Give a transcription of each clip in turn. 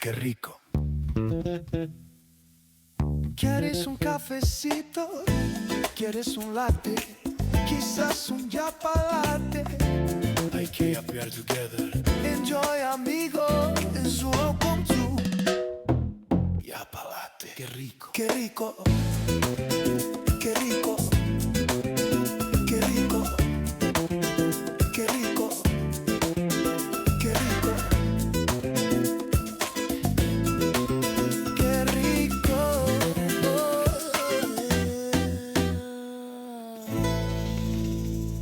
qué rico. ¿Quieres un cafecito? ¿Quieres un latte? Quizás un Yapp-a-lotte. Hay que yappear together. Enjoy, amigo, is welcome to Yapp-a-lotte. Qué rico. Qué rico. Qué rico. Qué rico. Qué rico. Qué rico. Qué rico.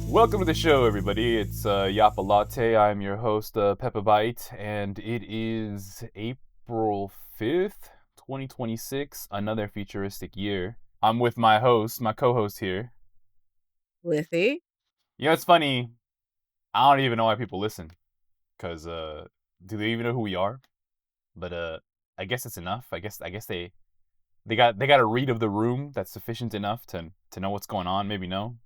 Welcome to the show, everybody. It's Yapp-a-lotte. I'm your host, Peppa Bite, and it is April 5th, 2026, another futuristic year. I'm with my co-host here. Glithy. You know, it's funny. I don't even know why people listen, because do they even know who we are? But I guess it's enough. I guess they got a read of the room that's sufficient enough to know what's going on. Maybe no.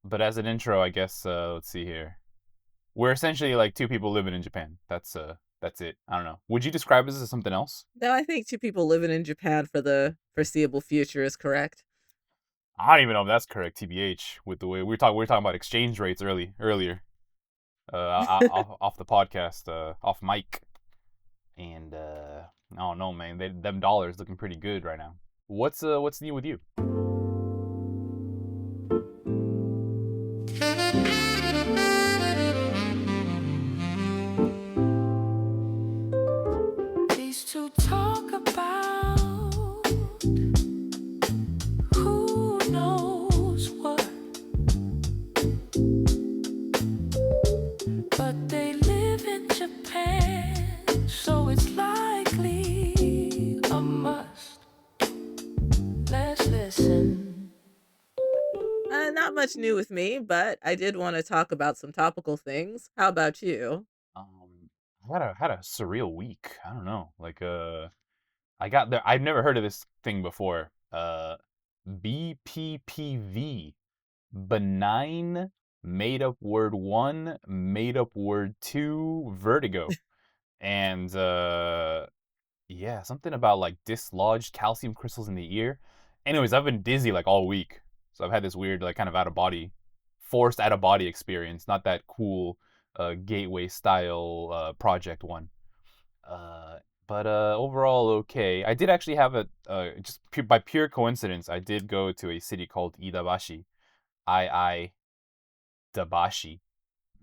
But as an intro, I guess let's see here. We're essentially like two people living in Japan. That's it. I don't know. Would you describe us as something else? No, I think two people living in Japan for the foreseeable future is correct. I don't even know if that's correct, TBH. With the way we were talking about exchange rates earlier, off the podcast, off mic, and I don't know, man. Them dollars looking pretty good right now. What's new with you? These two talk about who knows what, but they live in Japan, so it's likely a must. Let's listen. Not much new with me, but I did want to talk about some topical things. How about you? I had a surreal week. I don't know. Like I got there. I've never heard of this thing before. BPPV, benign made up word 1, made up word 2, vertigo, and yeah, something about like dislodged calcium crystals in the ear. Anyways, I've been dizzy like all week, so I've had this weird like kind of forced out of body experience. Not that cool gateway style project one. But overall okay. I did actually have by pure coincidence, I did go to a city called Iidabashi. Dabashi.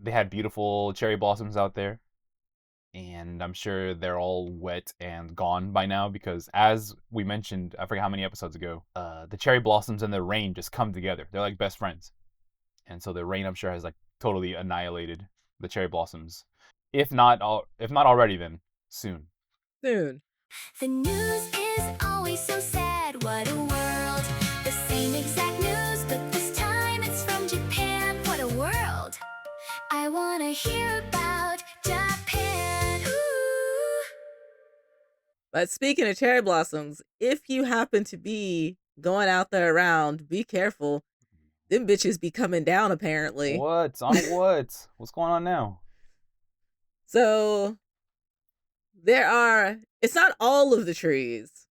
They had beautiful cherry blossoms out there, and I'm sure they're all wet and gone by now because, as we mentioned, I forget how many episodes ago, the cherry blossoms and the rain just come together. They're like best friends, and so the rain, I'm sure, has like totally annihilated the cherry blossoms. If not already, then soon. Soon. The news is always so sad, what a world. The same exact news, but this time it's from Japan. What a world. I wanna hear about Japan. Ooh. But speaking of cherry blossoms, if you happen to be going out there around, be careful. Them bitches be coming down, apparently. What? On what? What's going on now? So it's not all of the trees,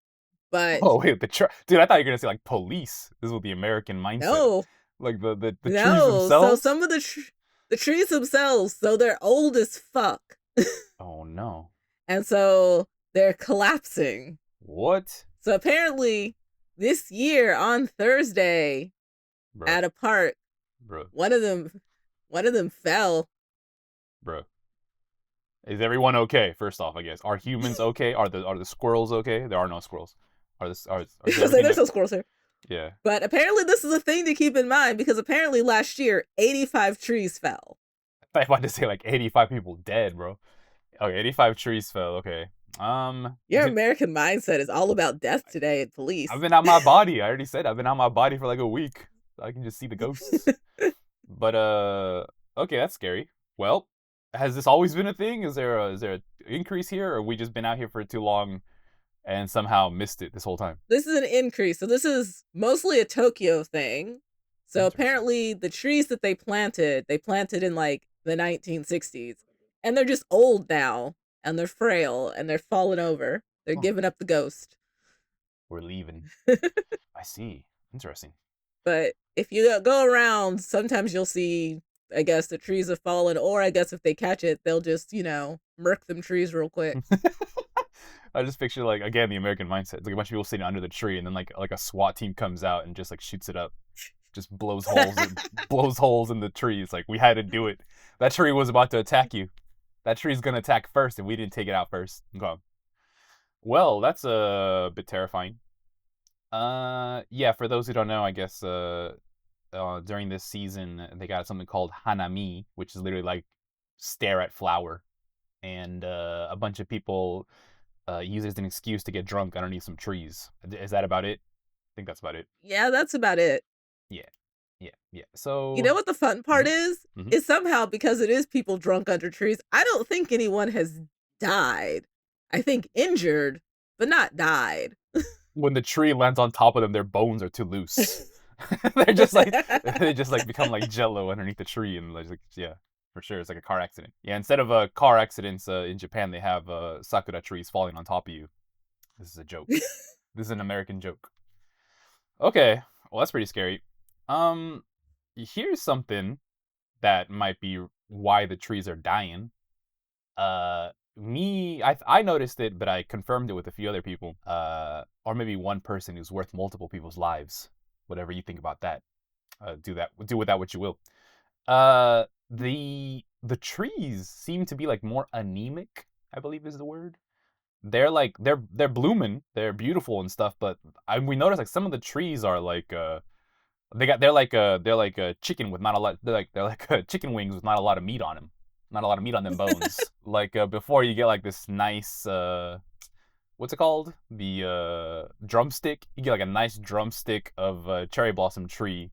but Oh wait, dude, I thought you were gonna say like police. This is what the American mindset. no, Like the trees no. So themselves. some of the trees themselves, so they're old as fuck, Oh no. and so they're collapsing. What? So apparently, this year on Thursday, Bro. at a park, Bro. one of them fell. Bro. Is everyone okay? First off, I guess. Are humans okay? Are the squirrels okay? There are no squirrels. Is There's no squirrels here. Yeah. But apparently this is a thing to keep in mind because apparently last year 85 trees fell. I thought you were about to say like 85 people dead, bro. Okay, 85 trees fell. Okay. Your American mindset is all about death today and police. I've been out my body. I already said I've been out my body for like a week. I can just see the ghosts. But okay, that's scary. Well, has this always been a thing? Is there an increase here, or have we just been out here for too long and somehow missed it this whole time? This is an increase. So this is mostly a Tokyo thing. So apparently the trees that they planted in like the 1960s, and they're just old now. and they're frail and they're falling over. They're Oh. giving up the ghost. We're leaving. I see. Interesting. But if you go around, sometimes you'll see, I guess, the trees have fallen, or I guess if they catch it, they'll just, murk them trees real quick. I just picture, like, again, the American mindset. It's like a bunch of people sitting under the tree, and then like a SWAT team comes out and just like shoots it up, just blows holes in the tree. It's like, we had to do it. That tree was about to attack you. That tree's gonna attack first, and we didn't take it out first. Okay. Well, that's a bit terrifying. Yeah. For those who don't know, I guess during this season they got something called Hanami, which is literally like stare at flower, and a bunch of people use it as an excuse to get drunk underneath some trees. Is that about it? I think that's about it. Yeah, that's about it. Yeah. So You know what the fun part is? Mhm. Is somehow, because it is people drunk under trees, I don't think anyone has died. I think injured, but not died. when the tree lands on top of them, their bones are too loose. They're just like they just like become like jello underneath the tree, and like yeah, for sure, it's like a car accident. Yeah, instead of car accidents in Japan, they have sakura trees falling on top of you. This is a joke. This is an American joke. Okay, well that's pretty scary. Here's something that might be why the trees are dying. I noticed it, but I confirmed it with a few other people. Or maybe one person who's worth multiple people's lives. Whatever you think about that. Do with that what you will. The trees seem to be like more anemic, I believe is the word. They're like they're blooming, they're beautiful and stuff, but we noticed like some of the trees are like they're like a chicken with not a lot. They're like chicken wings with not a lot of meat on them. Not a lot of meat on them bones. Like before you get like this nice what's it called? The drumstick. You get like a nice drumstick of a cherry blossom tree.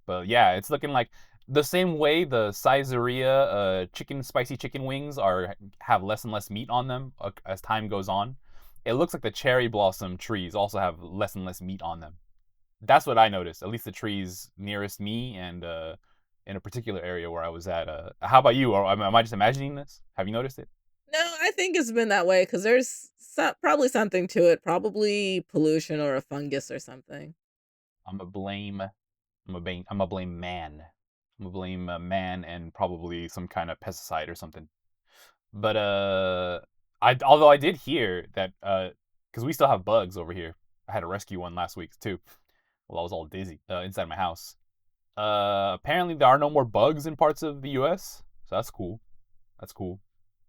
But yeah, it's looking like the same way the Caesarea spicy chicken wings have less and less meat on them as time goes on. It looks like the cherry blossom trees also have less and less meat on them. That's what I noticed. At least the trees nearest me and in a particular area where I was at. How about you? Or am I just imagining this? Have you noticed it? No, I think it's been that way because there's probably something to it. Probably pollution or a fungus or something. I'm gonna blame man. I'm gonna blame man and probably some kind of pesticide or something. But although I did hear that because we still have bugs over here. I had to rescue one last week too. Well, I was all dizzy inside my house. Apparently there are no more bugs in parts of the U.S., so that's cool. That's cool.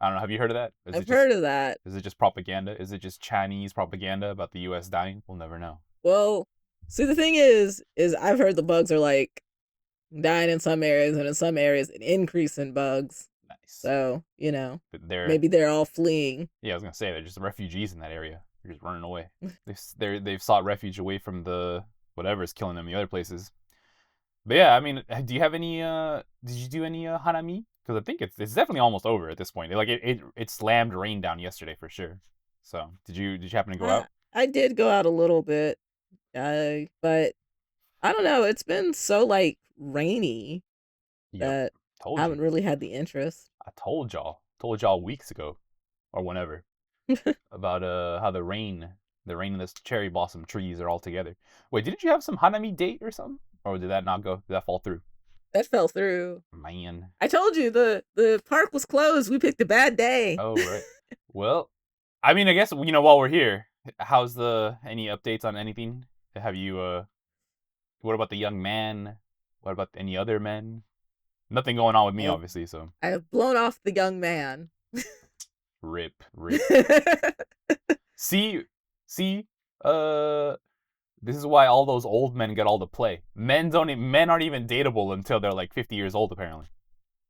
I don't know. Have you heard of that? I've heard of that. Is it just propaganda? Is it just Chinese propaganda about the U.S. dying? We'll never know. Well, see, the thing is I've heard the bugs are like dying in some areas, and in some areas an increase in bugs. Nice. So maybe they're all fleeing. Yeah, I was gonna say they're just refugees in that area. They're just running away. They've sought refuge away from the whatever's killing them in the other places. But yeah, I mean, do you have any? Did you do any hanami? Because I think it's definitely almost over at this point. Like it slammed rain down yesterday for sure. So did you happen to go out? I did go out a little bit, but I don't know. It's been so like rainy that I haven't really had the interest. I told y'all weeks ago, or whenever, about how the rain and this cherry blossom trees are all together. Wait, didn't you have some hanami date or something? Or did that not go? Did that fall through? That fell through. Man. I told you the park was closed. We picked a bad day. Oh, right. Well, I mean, I guess, while we're here, how's any updates on anything? Have you, what about the young man? What about any other men? Nothing going on with me, obviously, so. I have blown off the young man. Rip. See, this is why all those old men get all the play. Men aren't even dateable until they're like 50 years old, apparently.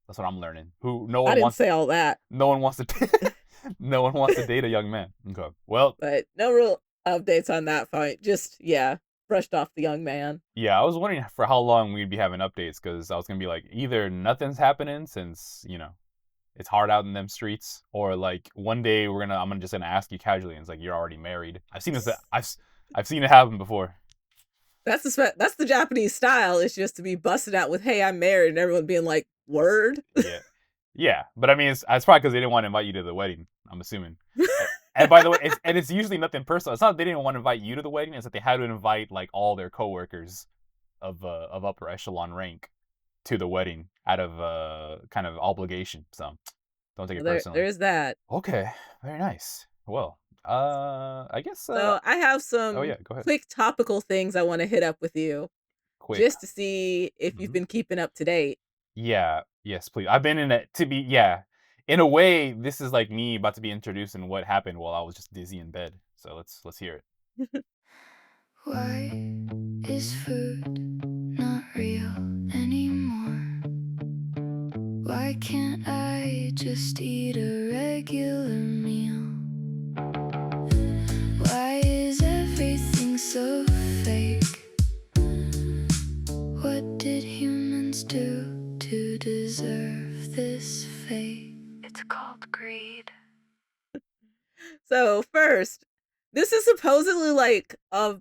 That's what I'm learning. I didn't say all that. No one wants to no one wants to date a young man. Okay. Well, but no real updates on that fight. Just brushed off the young man. Yeah, I was wondering for how long we'd be having updates, because I was gonna be like, either nothing's happening since, it's hard out in them streets, or like one day I'm just gonna ask you casually, and it's like, you're already married. I've seen this. I've seen it happen before. That's the Japanese style. It's just to be busted out with, "Hey, I'm married," and everyone being like, "Word." Yeah. But I mean, it's probably because they didn't want to invite you to the wedding. I'm assuming. And by the way, it's usually nothing personal. It's not that they didn't want to invite you to the wedding. It's that they had to invite like all their coworkers of upper echelon rank to the wedding out of kind of obligation. So don't take it personally. There's that. Okay, very nice. Well, I guess. So I have some Oh yeah, go ahead. quick topical things I want to hit up with you, Quick. just to see if you've been keeping up to date. Yeah. Yes, please. I've been in it to be. Yeah. In a way, this is like me about to be introduced in what happened while I was just dizzy in bed. So let's hear it. Why is food not real anymore? Why can't I just eat a regular meal? Why is everything so fake? What did humans do to deserve this fate? It's called greed. So first, this is supposedly like a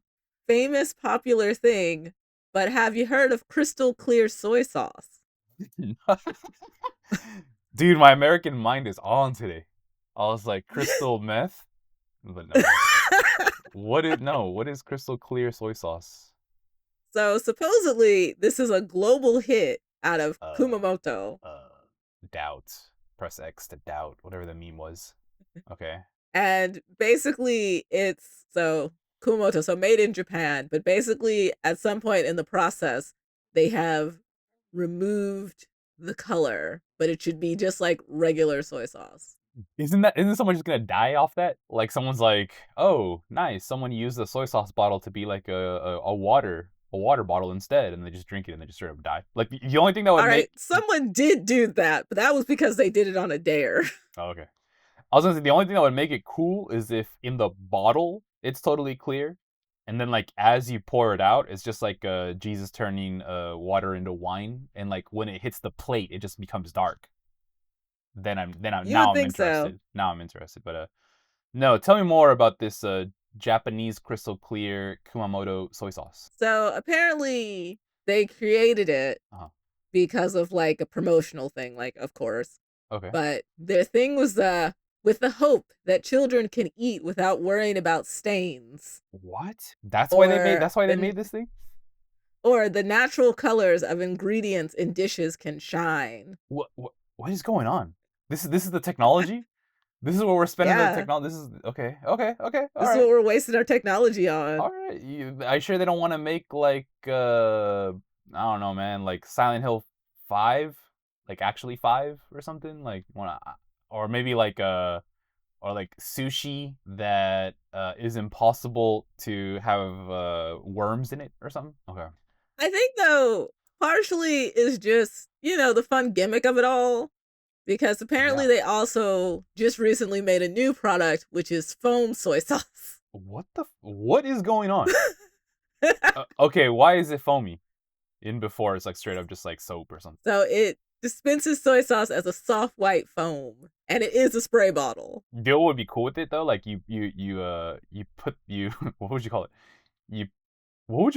famous popular thing, but have you heard of crystal clear soy sauce? Dude, my American mind is on today. I was like, crystal meth? But no. What is crystal clear soy sauce? So supposedly this is a global hit out of Kumamoto. Doubt. Press X to doubt. Whatever the meme was. Okay. And basically it's Kumamoto, so made in Japan, but basically at some point in the process they have removed the color, but it should be just like regular soy sauce. Isn't someone just gonna die off that? Like someone's like, oh, nice, someone used the soy sauce bottle to be like a water bottle instead, and they just drink it and they just straight up die. Like the only thing that would make someone did do that, but that was because they did it on a dare. Oh, okay. I was gonna say the only thing that would make it cool is if in the bottle it's totally clear, and then like as you pour it out, it's just like Jesus turning water into wine, and like when it hits the plate, it just becomes dark. Then I'm interested. So. Now I'm interested. But no, tell me more about this Japanese crystal clear Kumamoto soy sauce. So apparently they created it because of like a promotional thing, like of course. Okay. But their thing was with the hope that children can eat without worrying about stains. What? That's why they made this thing? Or the natural colors of ingredients in dishes can shine. What is going on? This is the technology? This is what we're spending the technology. This is okay. This is what we're wasting our technology on. All right. I'm sure they don't want to make like I don't know, man, like Silent Hill 5, like actually 5 or something, like or maybe like or like sushi that is impossible to have worms in it or something. Okay. I think though partially is just, the fun gimmick of it all. Because apparently they also just recently made a new product, which is foam soy sauce. What is going on? Okay, why is it foamy? In before it's like straight up just like soap or something. So it dispenses soy sauce as a soft white foam, and it is a spray bottle. You know what would be cool with it though? Like you put what would you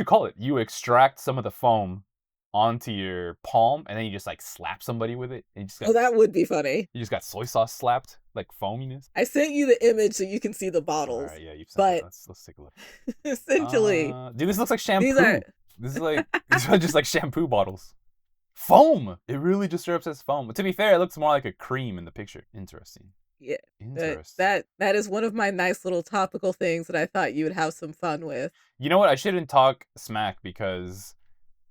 call it? You extract some of the foam onto your palm, and then you just like slap somebody with it. And that would be funny. You just got soy sauce slapped, like foaminess. I sent you the image so you can see the bottles. All right, yeah, you've sent it. Let's take a look. Essentially, dude, this looks like shampoo. This is just like shampoo bottles. Foam. It really just serves as foam. To be fair, it looks more like a cream in the picture. Interesting. Yeah. Interesting. That is one of my nice little topical things that I thought you would have some fun with. You know what? I shouldn't talk smack because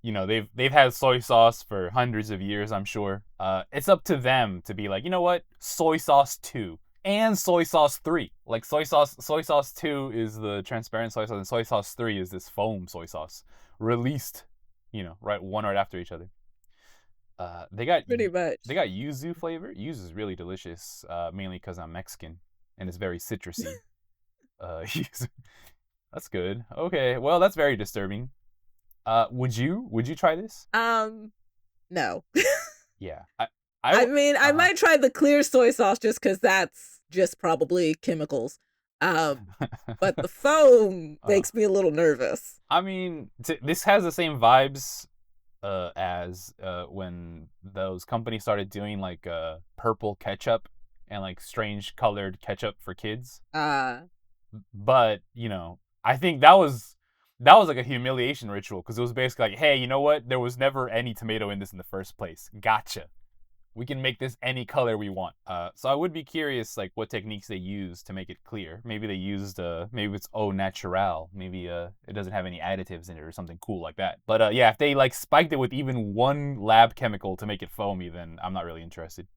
they've had soy sauce for hundreds of years, I'm sure. It's up to them to be like, you know what? Soy sauce 2 and soy sauce 3. Like soy sauce 2 is the transparent soy sauce, and soy sauce 3 is this foam soy sauce released, right after each other. They got pretty much. They got yuzu flavor. Yuzu is really delicious, mainly because I'm Mexican and it's very citrusy. Yuzu. That's good. Okay, well that's very disturbing. Would you try this? No. Yeah. I might try the clear soy sauce just because that's just probably chemicals. But the foam makes me a little nervous. I mean, this has the same vibes as when those companies started doing like purple ketchup and like strange colored ketchup for kids. Uh, But I think that was like a humiliation ritual, because it was basically like, hey, you know what? There was never any tomato in this in the first place. Gotcha. We can make this any color we want. So I would be curious, like, what techniques they use to make it clear. Maybe they used, maybe it's au naturel. Maybe it doesn't have any additives in it or something cool like that. But yeah, if they like spiked it with even one lab chemical to make it foamy, then I'm not really interested.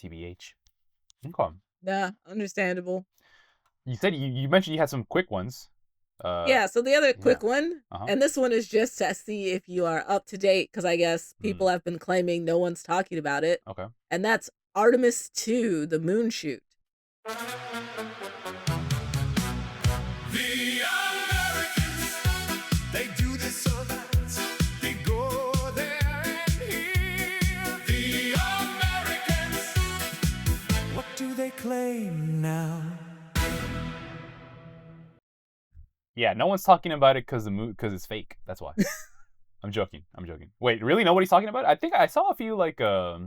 TBH. Okay. yeah, understandable. You said you mentioned you had some quick ones. Yeah, so the other quick one, Uh-huh. and this one is just to see if you are up to date, because I guess people have been claiming no one's talking about it. Okay. And that's Artemis II, the moon shoot. The Americans, they do this so that they go there and here. The Americans, what do they claim now? Yeah, no one's talking about it because it's fake. That's why. I'm joking. Wait, really? Nobody's talking about it? I think I saw a few like I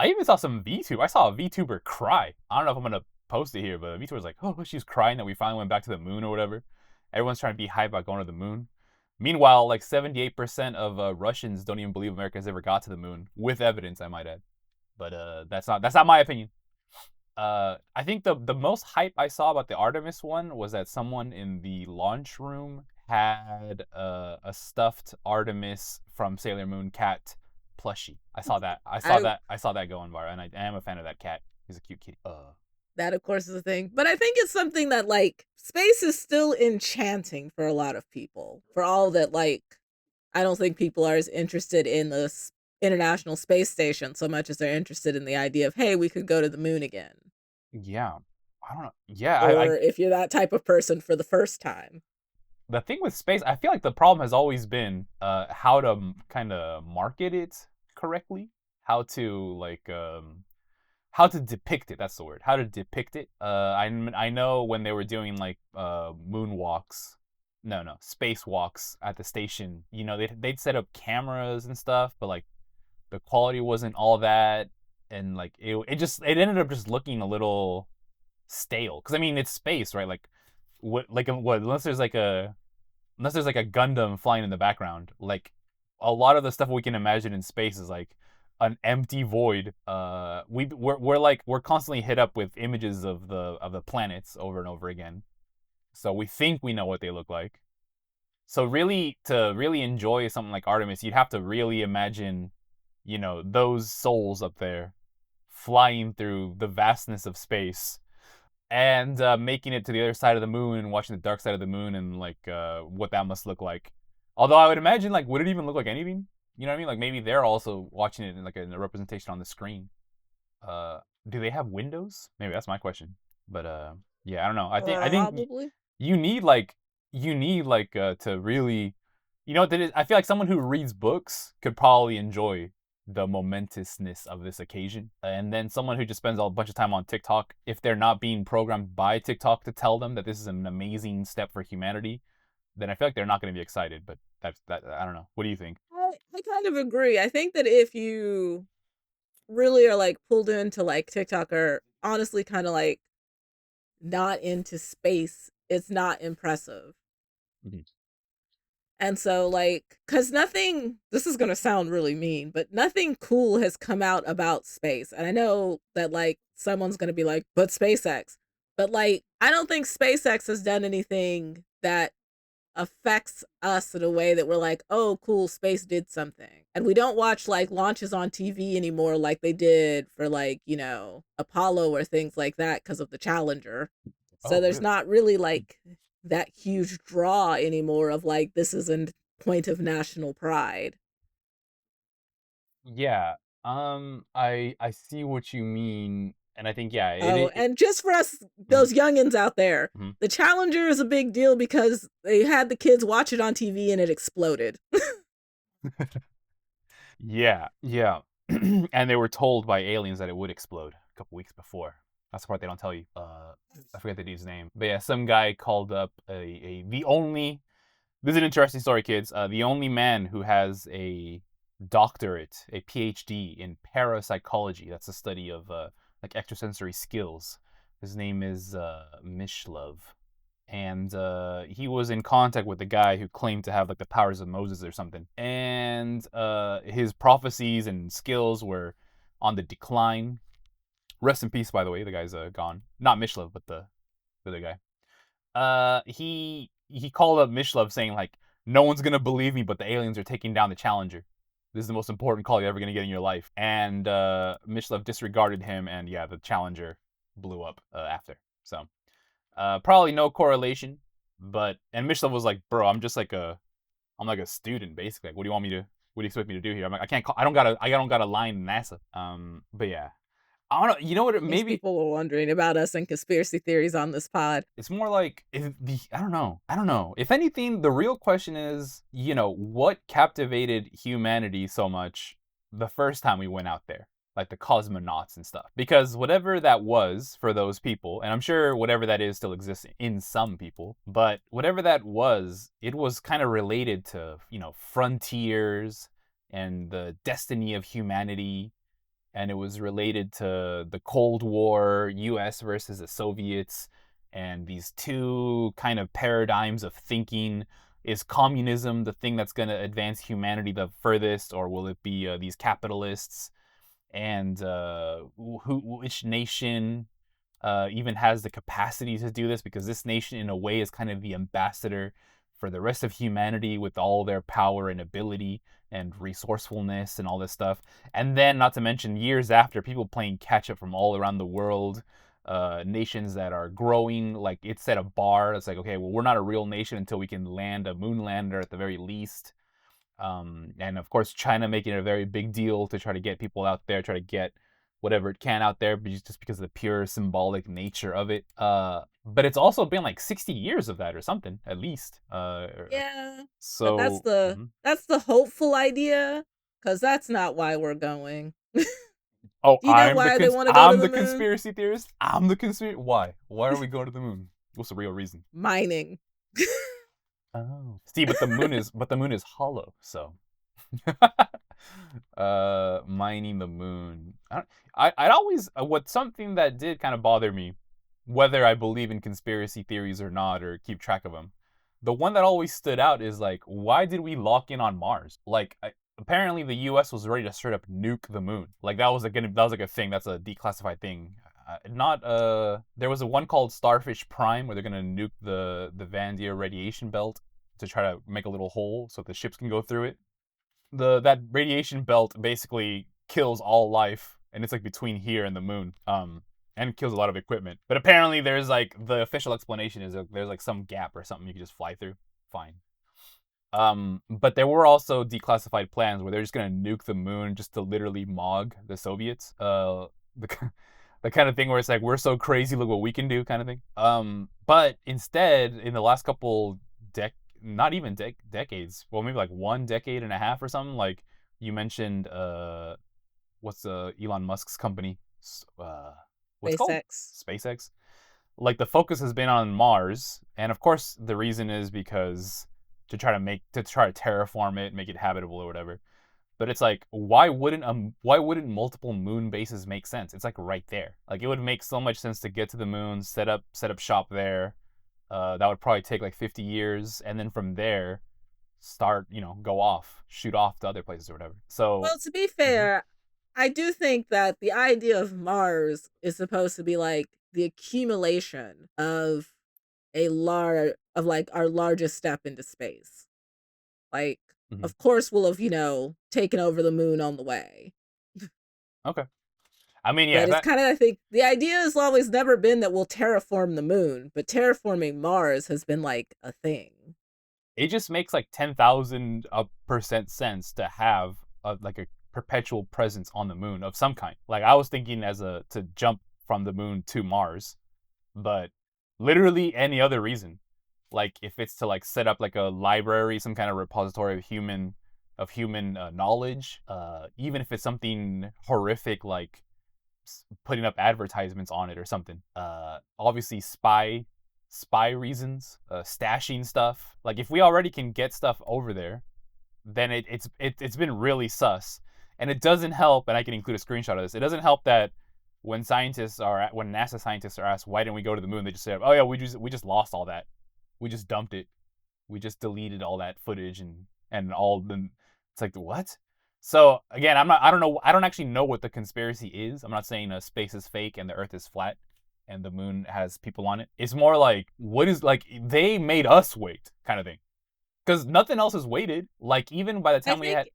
even saw some VTuber. I saw a VTuber cry. I don't know if I'm gonna post it here, but a VTuber's like, oh, she's crying that we finally went back to the moon or whatever. Everyone's trying to be hype about going to the moon. Meanwhile, like 78% of Russians don't even believe Americans ever got to the moon, with evidence, I might add. But that's not my opinion. I think the most hype I saw about the Artemis one was that someone in the launch room had a stuffed Artemis from Sailor Moon cat plushie. I saw that. I saw that going viral, and I am a fan of that cat. He's a cute kitty. That, of course, is a thing. But I think it's something that, like, space is still enchanting for a lot of people. For all that, like, I don't think people are as interested in the International Space Station so much as they're interested in the idea of, hey, we could go to the moon again. Yeah. I don't know. Yeah. Or if you're that type of person for the first time. The thing with space, I feel like the problem has always been how to kind of market it correctly. How to depict it. That's the word. How to depict it. I know when they were doing like moonwalks, spacewalks at the station. They'd set up cameras and stuff, but like the quality wasn't all that, and like it ended up just looking a little stale. Because I mean, it's space, right? Like what? Unless there's like a Gundam flying in the background, like a lot of the stuff we can imagine in space is like an empty void. We're constantly hit up with images of the planets over and over again, so we think we know what they look like. So really, to really enjoy something like Artemis, you'd have to really imagine, those souls up there flying through the vastness of space and making it to the other side of the moon and watching the dark side of the moon, and like what that must look like. Although I would imagine, like, would it even look like anything? You know what I mean? Like maybe they're also watching it in like a representation on the screen. Do they have windows? Maybe that's my question. But yeah, I don't know. I think Probably. you need to really, I feel like someone who reads books could probably enjoy the momentousness of this occasion, and then someone who just spends a bunch of time on TikTok, if they're not being programmed by TikTok to tell them that this is an amazing step for humanity, then I feel like they're not going to be excited. But that I don't know. What do you think? I kind of agree. I think that if you really are like pulled into like TikTok, or honestly kind of like not into space, it's not impressive. Mm-hmm. And so like, cause this is gonna sound really mean, but nothing cool has come out about space. And I know that like someone's gonna be like, but SpaceX. But like, I don't think SpaceX has done anything that affects us in a way that we're like, oh, cool, space did something. And we don't watch like launches on TV anymore like they did for like, Apollo or things like that because of the Challenger. So there's not really like that huge draw anymore of like, this is a point of national pride. Yeah. I see what you mean, and I think And just for us, those youngins out there, the Challenger is a big deal because they had the kids watch it on TV and it exploded. Yeah. And they were told by aliens that it would explode a couple weeks before. That's the part they don't tell you. I forget the dude's name, but yeah, some guy called up the only. This is an interesting story, kids. The only man who has a doctorate, a PhD in parapsychology. That's the study of like extrasensory skills. His name is Mishlove. And he was in contact with the guy who claimed to have like the powers of Moses or something. And his prophecies and skills were on the decline. Rest in peace, by the way. The guy's gone. Not Mishlove, but the other guy. He called up Mishlove saying like, no one's gonna believe me, but the aliens are taking down the Challenger. This is the most important call you're ever gonna get in your life. And Mishlove disregarded him, and yeah, the Challenger blew up after. So probably no correlation, and Mishlove was like, bro, I'm like a student basically. Like, what do you expect me to do here? I'm like, I don't got a line in NASA. But yeah, I don't know. You know what? In case Maybe people were wondering about us and conspiracy theories on this pod. it's more like I don't know. If anything, the real question is, what captivated humanity so much the first time we went out there, like the cosmonauts and stuff. Because whatever that was for those people, and I'm sure whatever that is still exists in some people, but whatever that was, it was kind of related to, frontiers and the destiny of humanity. And it was related to the Cold War, US versus the Soviets, and these two kind of paradigms of thinking. Is communism the thing that's going to advance humanity the furthest, or will it be these capitalists? And which nation even has the capacity to do this? Because this nation, in a way, is kind of the ambassador for the rest of humanity with all their power and ability and resourcefulness and all this stuff. And then, not to mention, years after, people playing catch up from all around the world, nations that are growing. Like, it set a bar. It's like, okay, well, we're not a real nation until we can land a moon lander at the very least. And of course, China making it a very big deal to try to get people out there, try to get whatever it can out there, just because of the pure symbolic nature of it. But it's also been like 60 years of that or something, at least. Yeah. So But that's the hopeful idea, because that's not why we're going. Oh, Do you know why they want to go to the moon? conspiracy theorist. I'm the conspiracy. Why? Why are we going to the moon? What's the real reason? Mining. Oh, see, but the moon is hollow, so mining the moon. I'd always something that did kind of bother me, whether I believe in conspiracy theories or not, or keep track of them. The one that always stood out is like, why did we lock in on Mars? Like, apparently the U.S. was ready to straight up nuke the moon. Like that was like a thing. That's a declassified thing. There was a one called Starfish Prime where they're gonna nuke the Vandia radiation belt to try to make a little hole so the ships can go through it. That radiation belt basically kills all life, and it's like between here and the moon. And kills a lot of equipment. But apparently there's like, the official explanation is there's like some gap or something you can just fly through. Fine. But there were also declassified plans where they're just gonna nuke the moon just to literally mog the Soviets. The kind of thing where it's like, we're so crazy, look what we can do, kind of thing. But instead, in the last couple decades, well, maybe like 1 decade and a half or something, like you mentioned, what's Elon Musk's company? What's it called? SpaceX. Like, the focus has been on Mars, and of course the reason is because to try to terraform it, make it habitable or whatever. But it's like, why wouldn't multiple moon bases make sense? It's like right there. Like, it would make so much sense to get to the moon, set up shop there. That would probably take like 50 years, and then from there, start, shoot off to other places or whatever. So, well, to be fair, I do think that the idea of Mars is supposed to be like the accumulation of our largest step into space. Like, of course we'll have, taken over the moon on the way. Okay. I mean, yeah. But it's kind of, I think, the idea has always never been that we'll terraform the moon, but terraforming Mars has been like a thing. It just makes like 10,000% sense to have a perpetual presence on the moon of some kind. Like, I was thinking to jump from the moon to Mars, but literally any other reason. Like, if it's to like set up like a library, some kind of repository of human knowledge, even if it's something horrific like putting up advertisements on it or something. Obviously spy reasons, stashing stuff. Like, if we already can get stuff over there, then it's been really sus. And it doesn't help, and I can include a screenshot of this, it doesn't help that when NASA scientists are asked why didn't we go to the moon, they just say, oh yeah, we just lost all that, we just dumped it, we just deleted all that footage and all the. It's like, what? So again, I don't actually know what the conspiracy is. I'm not saying space is fake and the Earth is flat and the moon has people on it. It's more like, what is, like, they made us wait kind of thing, because nothing else is weighted. Like, even by the time we had,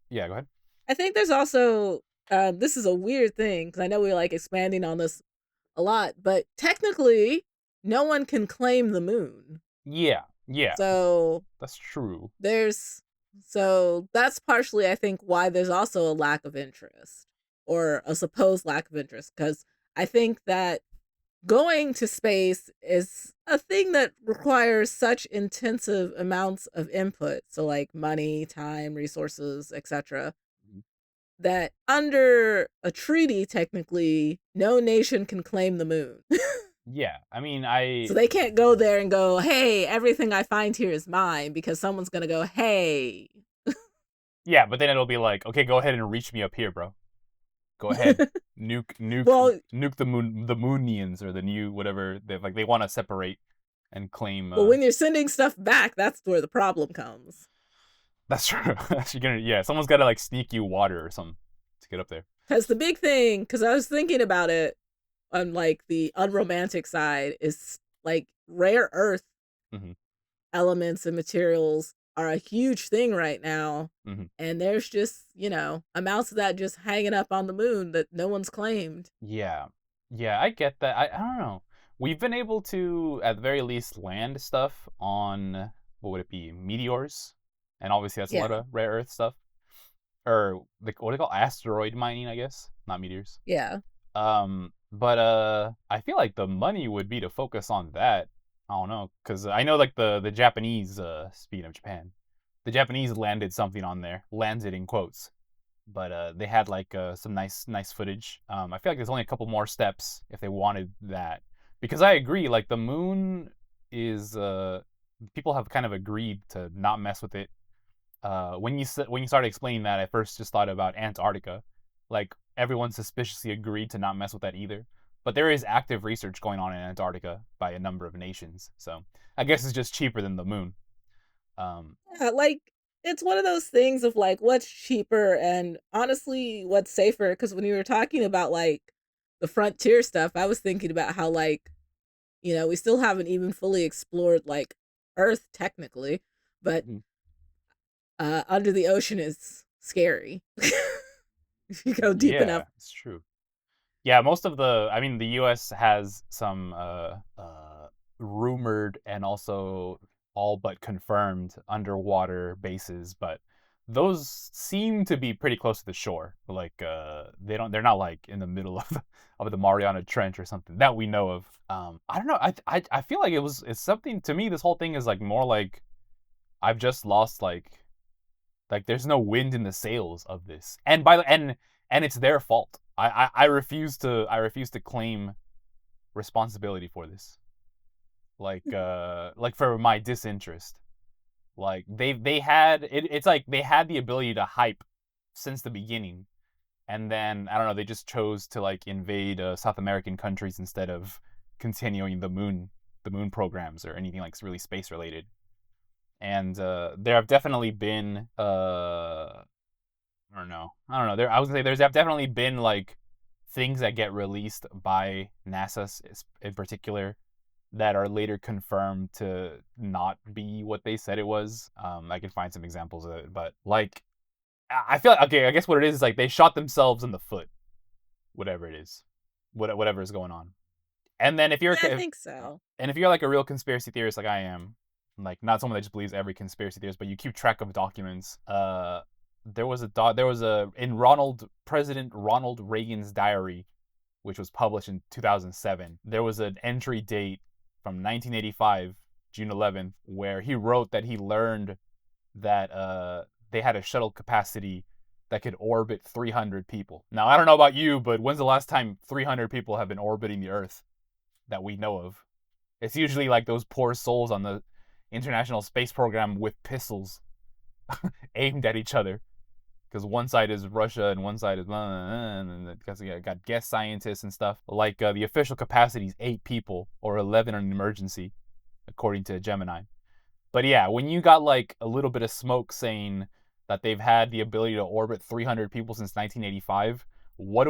yeah, go ahead. I think there's also this is a weird thing because I know we're like expanding on this a lot, but technically, no one can claim the moon. Yeah, So that's true. So that's partially, I think, why there's also a lack of interest, or a supposed lack of interest, because I think that going to space is a thing that requires such intensive amounts of input, so like money, time, resources, etc., that under a treaty, technically, no nation can claim the moon. Yeah, I mean, So they can't go there and go, hey, everything I find here is mine, because someone's going to go, hey. Yeah, but then it'll be like, okay, go ahead and reach me up here, bro. Go ahead. nuke the Moonians, or the new whatever. They want to separate and claim. Well, when you're sending stuff back, that's where the problem comes. That's true. Someone's got to like sneak you water or something to get up there. Because the big thing, because I was thinking about it on like the unromantic side, is like rare earth elements and materials are a huge thing right now. And there's just, amounts of that just hanging up on the moon that no one's claimed. Yeah, I get that. I don't know. We've been able to, at the very least, land stuff on, what would it be, meteors? And obviously that's a lot of rare earth stuff. Or what do they call asteroid mining, I guess? Not meteors. Yeah. But I feel like the money would be to focus on that. I don't know, because I know like the Japanese, speaking of Japan, the Japanese landed something on there, landed in quotes, but they had like some nice footage. I feel like there's only a couple more steps if they wanted that, because I agree, like the moon is people have kind of agreed to not mess with it. When you started explaining that, I first just thought about Antarctica. Like, everyone suspiciously agreed to not mess with that either. But there is active research going on in Antarctica by a number of nations. So I guess it's just cheaper than the moon. Like, it's one of those things of like, what's cheaper and honestly, what's safer? Because when you were talking about like the frontier stuff, I was thinking about how like, we still haven't even fully explored like Earth technically, but under the ocean is scary. If you go deep enough. Yeah, it's true. Yeah, the U.S. has some rumored and also all but confirmed underwater bases, but those seem to be pretty close to the shore. Like they're not like in the middle of the Mariana Trench or something that we know of. I don't know. I feel like it's something to me. This whole thing is like more like I've just lost like there's no wind in the sails of this, and it's their fault. I refuse to claim responsibility for this. Like for my disinterest. Like they had it's like they had the ability to hype since the beginning, and then I don't know, they just chose to like invade South American countries instead of continuing the moon programs or anything like really space related. And there have definitely been I don't know. I would say there's definitely been like things that get released by NASA in particular that are later confirmed to not be what they said it was. I can find some examples of it, but like I feel like, okay, I guess what it is like they shot themselves in the foot, whatever it is, whatever is going on. And then if you're, I think so. And if you're like a real conspiracy theorist like I am, like not someone that just believes every conspiracy theorist, but you keep track of documents. There was in President Ronald Reagan's diary, which was published in 2007. There was an entry date from 1985, June 11th, where he wrote that he learned that they had a shuttle capacity that could orbit 300 people. Now, I don't know about you, but when's the last time 300 people have been orbiting the Earth that we know of? It's usually like those poor souls on the International Space Program with pistols aimed at each other. because one side is Russia and one side is and because you got guest scientists and stuff. Like the official capacity is 8 people or 11 in an emergency, according to Gemini. But yeah, when you got like a little bit of smoke saying that they've had the ability to orbit 300 people since 1985, what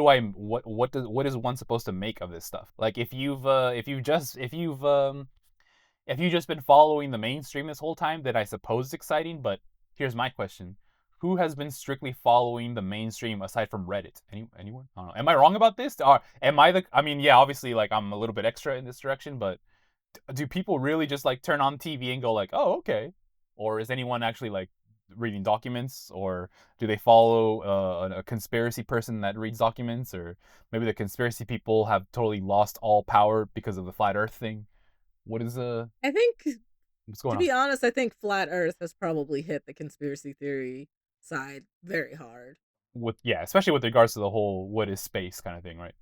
is one supposed to make of this stuff? Like if you've just been following the mainstream this whole time, then I suppose it's exciting. But here's my question: who has been strictly following the mainstream aside from Reddit? Anyone? I don't know. Am I wrong about this? Or am I the? I mean, yeah, obviously, like I'm a little bit extra in this direction, but do people really just like turn on TV and go like, oh, okay? Or is anyone actually like reading documents, or do they follow a conspiracy person that reads documents, or maybe the conspiracy people have totally lost all power because of the flat Earth thing? What is I think, what's to going on? be honest, I think flat Earth has probably hit the conspiracy theory side very hard. With especially with regards to the whole what is space kind of thing, right?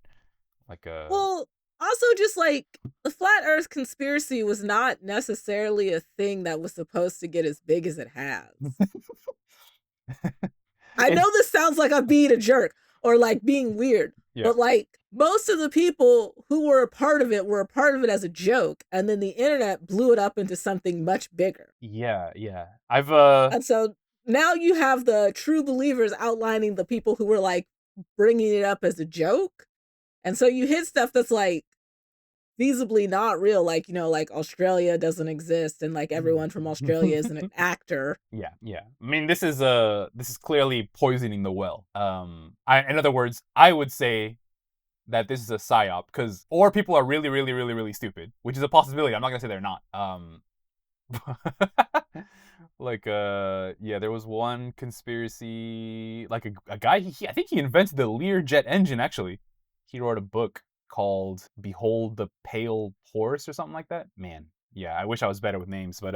Like Well, also just like the flat Earth conspiracy was not necessarily a thing that was supposed to get as big as it has. I know this sounds like I'm being a jerk or like being weird, Yeah. but like most of the people who were a part of it as a joke, and then the internet blew it up into something much bigger. Yeah. I've And so now you have the true believers outlining the people who were like bringing it up as a joke. And so you hit stuff that's like feasibly not real, like, you know, like Australia doesn't exist and like everyone from Australia is an actor. Yeah. I mean, this is clearly poisoning the well. In other words, I would say that this is a psyop, or people are really, really, really, really stupid, which is a possibility. I'm not gonna say they're not. Like yeah, there was one conspiracy, like a guy. I think he invented the Learjet engine. Actually, he wrote a book called "Behold the Pale Horse" or something like that. Man, yeah, I wish I was better with names, but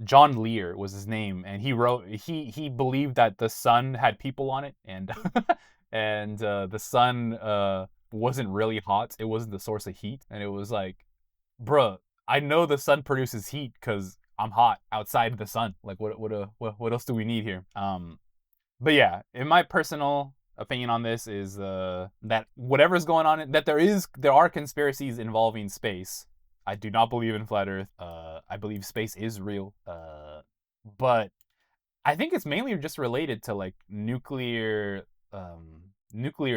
John Lear was his name, and he believed that the sun had people on it, and and the sun wasn't really hot. It wasn't the source of heat, and it was like, bruh, I know the sun produces heat because I'm hot outside the sun. Like, what else do we need here? But yeah, in my personal opinion on this is that whatever's going on, that there are conspiracies involving space. I do not believe in flat Earth. I believe space is real. But I think it's mainly just related to like nuclear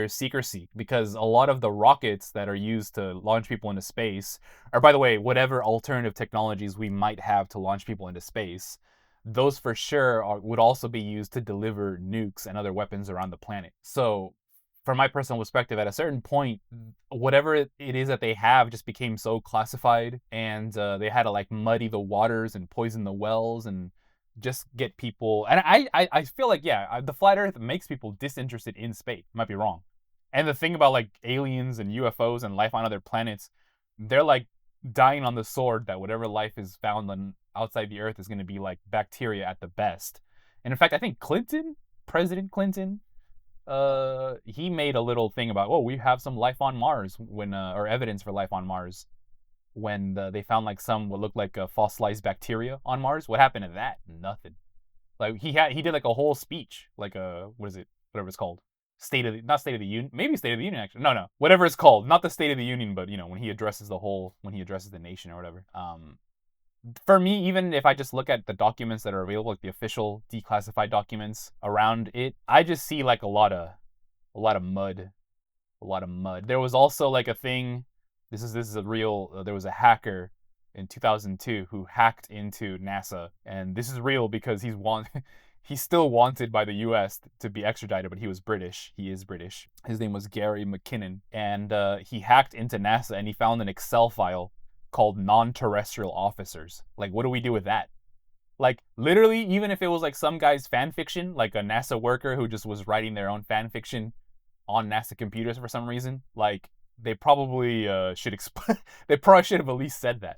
secrecy, because a lot of the rockets that are used to launch people into space, or by the way, whatever alternative technologies we might have to launch people into space, those for sure would also be used to deliver nukes and other weapons around the planet. So from my personal perspective, at a certain point, whatever it is that they have just became so classified, and they had to like muddy the waters and poison the wells and just get people. And I feel like, yeah, the flat Earth makes people disinterested in space. Might be wrong. And the thing about like aliens and UFOs and life on other planets, they're like dying on the sword that whatever life is found on outside the Earth is going to be like bacteria at the best. And in fact, I think President Clinton, he made a little thing about, we have some life on Mars when, or evidence for life on Mars, when they found like some what looked like a fossilized bacteria on Mars. What happened to that? Nothing. Like he did like a whole speech, like what is it? Whatever it's called. Not State of the Union, maybe State of the Union actually. No, whatever it's called, not the State of the Union, but you know, when he addresses the nation or whatever. For me, even if I just look at the documents that are available, like the official declassified documents around it, I just see like a lot of mud. There was also like a thing. This is a real. There was a hacker in 2002 who hacked into NASA, and this is real because he's still wanted by the U.S. to be extradited, but he was British. He is British. His name was Gary McKinnon, and he hacked into NASA, and he found an Excel file called non-terrestrial officers. Like, what do we do with that? Like, literally, even if it was like some guy's fan fiction, like a NASA worker who just was writing their own fan fiction on NASA computers for some reason, like, they probably they probably should have at least said that.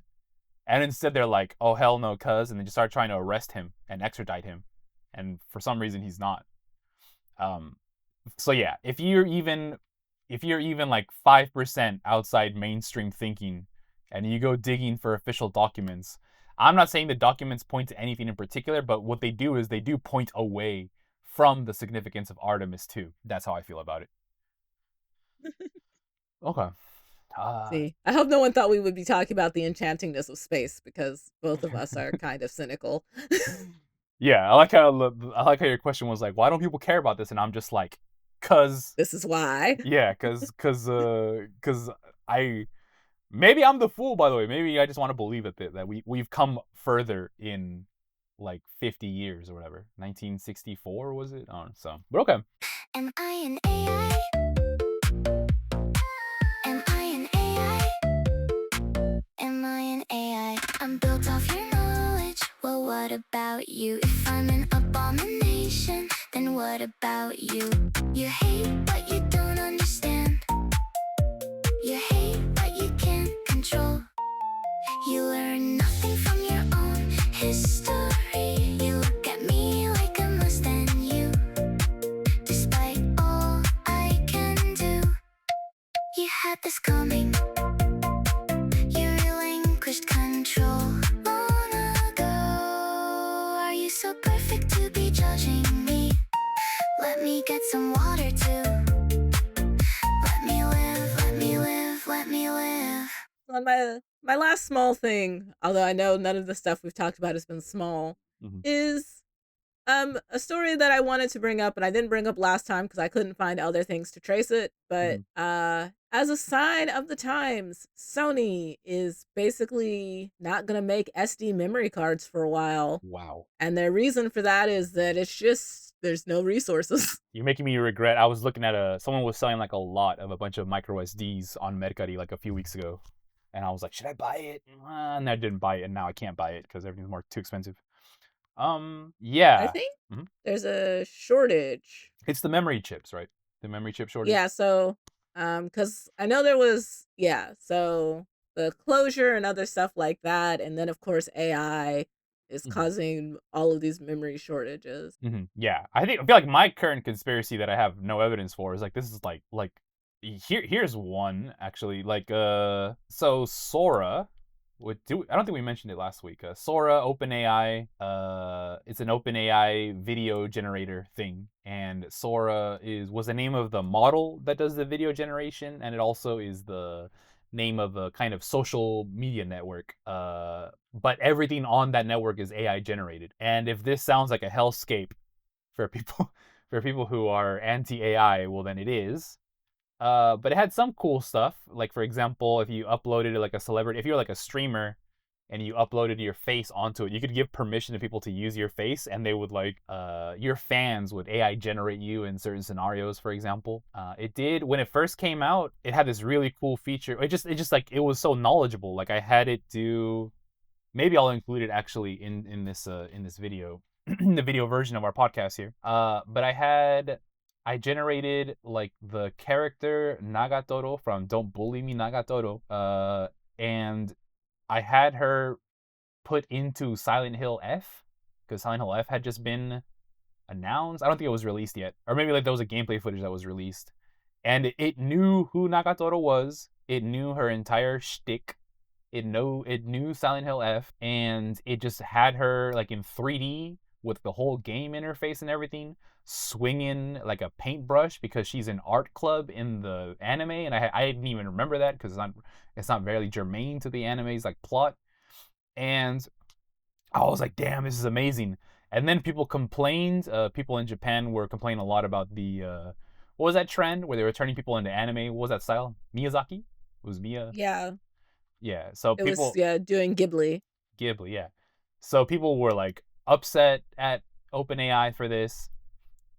And instead they're like, oh hell no, cuz, and they just start trying to arrest him and extradite him. And for some reason he's not. So yeah, if you're even like 5% outside mainstream thinking and you go digging for official documents, I'm not saying the documents point to anything in particular, but what they do is they do point away from the significance of Artemis II. That's how I feel about it. Okay. See, I hope no one thought we would be talking about the enchantingness of space, because both of us are kind of cynical. Yeah, I like how your question was like, why don't people care about this? And I'm just like, cause This is why. yeah, cause maybe I'm the fool, by the way. Maybe I just want to believe that we've come further in like 50 years or whatever. 1964 was it? I don't know. So, but okay. Am I an AI? Am I an AI? Am I an AI? I'm built off your knowledge. Well, what about you? If I'm an abomination, then what about you? You hate what you don't understand. You hate what you can't control. You learn nothing from your own history. You look at me like I'm less than you. Despite all I can do, you had this coming. You relinquished control long ago. Are you so perfect to be judging me? Let me get some water too. Let me live, let me live, let me live. On my last small thing, although I know none of the stuff we've talked about has been small, Mhm. is a story that I wanted to bring up and I didn't bring up last time because I couldn't find other things to trace it. But as a sign of the times, Sony is basically not gonna make SD memory cards for a while. Wow. And their reason for that is that it's just there's no resources. You're making me regret. I was looking at someone was selling like a lot of a bunch of micro SDs on Mercari like a few weeks ago. And I was like, should I buy it? And I didn't buy it, and now I can't buy it because everything's too expensive. I Yeah. think Mhm. there's a shortage. It's the memory chips, right? The memory chip shortage. Yeah, so because I know there was so the closure and other stuff like that, and then of course AI is Mhm. causing all of these memory shortages. Yeah, I feel like my current conspiracy that I have no evidence for is like this is like here's one actually so Sora I don't think we mentioned it last week. Sora OpenAI it's an OpenAI video generator thing, and Sora was the name of the model that does the video generation, and it also is the name of a kind of social media network. But everything on that network is AI generated. And if this sounds like a hellscape for people for people who are anti-AI, well then it is. But it had some cool stuff. Like for example, if you uploaded like a celebrity, if you're like a streamer and you uploaded your face onto it, you could give permission to people to use your face, and they would your fans would AI generate you in certain scenarios, for example. It did when it first came out, it had this really cool feature. It just like it was so knowledgeable. Like I had it do, maybe I'll include it actually in this video, the video version of our podcast here. But I generated like the character Nagatoro from Don't Bully Me Nagatoro, and I had her put into Silent Hill F, because Silent Hill F had just been announced. I don't think it was released yet, or maybe like there was a gameplay footage that was released, and it knew who Nagatoro was. It knew her entire shtick. It knew Silent Hill F, and it just had her like in 3D with the whole game interface and everything, swinging like a paintbrush because she's in art club in the anime, and I didn't even remember that because it's not very germane to the anime's like plot. And I was like, damn, this is amazing. And then people complained. People in Japan were complaining a lot about the what was that trend where they were turning people into anime? What was that style? Miyazaki? It was Mia. Yeah, Yeah. So it people was doing Ghibli. Ghibli, yeah. So people were like upset at OpenAI for this,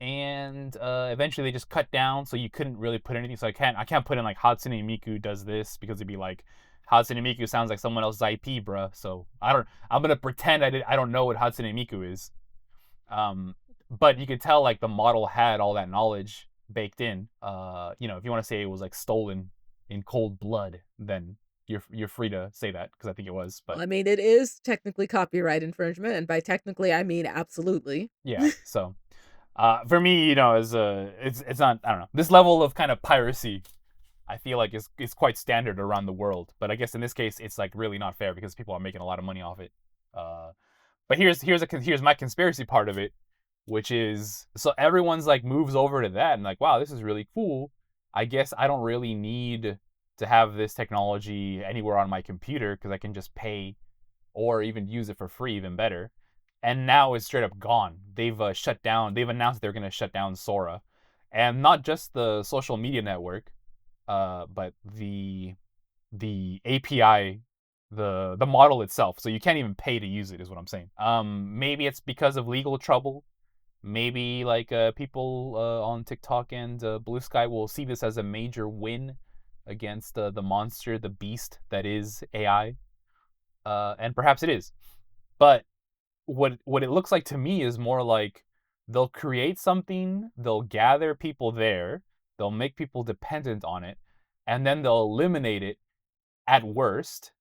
and eventually they just cut down, so you couldn't really put anything. So I can't put in like Hatsune Miku does this because it'd be like Hatsune Miku sounds like someone else's IP, bruh. So I'm gonna pretend I don't know what Hatsune Miku is. But you could tell like the model had all that knowledge baked in. If you want to say it was like stolen in cold blood, then you're free to say that because I think it was. But Well, I mean, it is technically copyright infringement, and by technically I mean absolutely. yeah, so for me, it's not, I don't know, this level of kind of piracy, I feel like is quite standard around the world. But I guess in this case, it's like really not fair because people are making a lot of money off it. But here's my conspiracy part of it. which is, so everyone's like moves over to that and like, wow, this is really cool. I guess I don't really need to have this technology anywhere on my computer because I can just pay or even use it for free, even better. And now it's straight up gone. They've shut down. They've announced they're going to shut down Sora, and not just the social media network, but the API, the model itself. So you can't even pay to use it, is what I'm saying. Maybe it's because of legal trouble. Maybe like people on TikTok and Blue Sky will see this as a major win against the monster, the beast that is AI, and perhaps it is. But what it looks like to me is more like they'll create something, they'll gather people there, they'll make people dependent on it, and then they'll eliminate it at worst,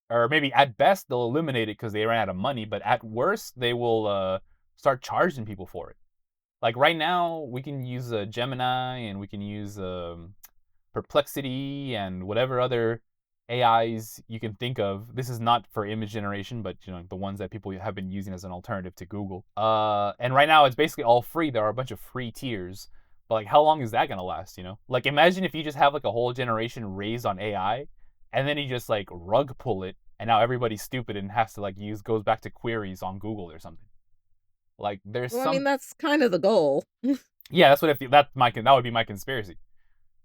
or maybe at best they'll eliminate it because they ran out of money, but at worst they will start charging people for it. Like right now, we can use Gemini and we can use Perplexity and whatever other AIs you can think of. This is not for image generation, but the ones that people have been using as an alternative to Google. And right now it's basically all free. There are a bunch of free tiers, but like how long is that gonna last? Like imagine if you just have like a whole generation raised on AI, and then you just like rug pull it, and now everybody's stupid and has to like goes back to queries on Google or something. Like there's I mean, that's kind of the goal. Yeah, that's what that would be my conspiracy.